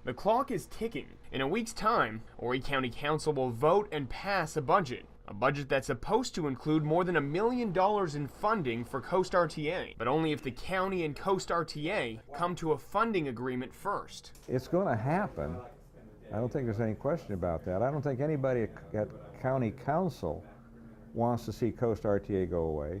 The clock is ticking. In a week's time, Horry County Council will vote and pass a budget that's supposed to include more than $1 million in funding for Coast RTA, but only if the county and Coast RTA come to a funding agreement first. It's going to happen. I don't think there's any question about that. I don't think anybody at county council wants to see Coast RTA go away,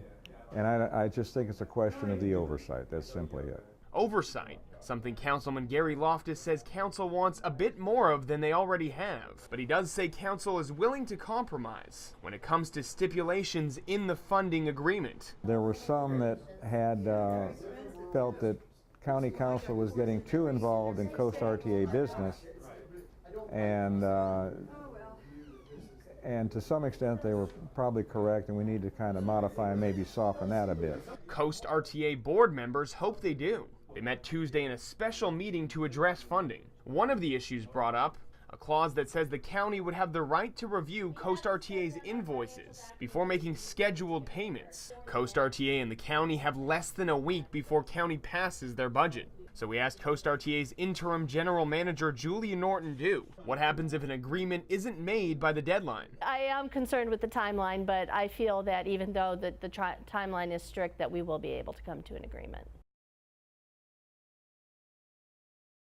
and I just think it's a question of the oversight. That's simply it. Oversight, something Councilman Gary Loftus says council wants a bit more of than they already have. But he does say council is willing to compromise when it comes to stipulations in the funding agreement. There were some that had felt that county council was getting too involved in Coast RTA business, and to some extent they were probably correct, and we need to kind of modify and maybe soften that a bit. Coast RTA board members hope they do. They met Tuesday in a special meeting to address funding. One of the issues brought up, a clause that says the county would have the right to review Coast RTA's invoices before making scheduled payments. Coast RTA and the county have less than a week before county passes their budget. So we asked Coast RTA's interim general manager, Julian Norton, what happens if an agreement isn't made by the deadline? I am concerned with the timeline, but I feel that even though the timeline is strict, that we will be able to come to an agreement.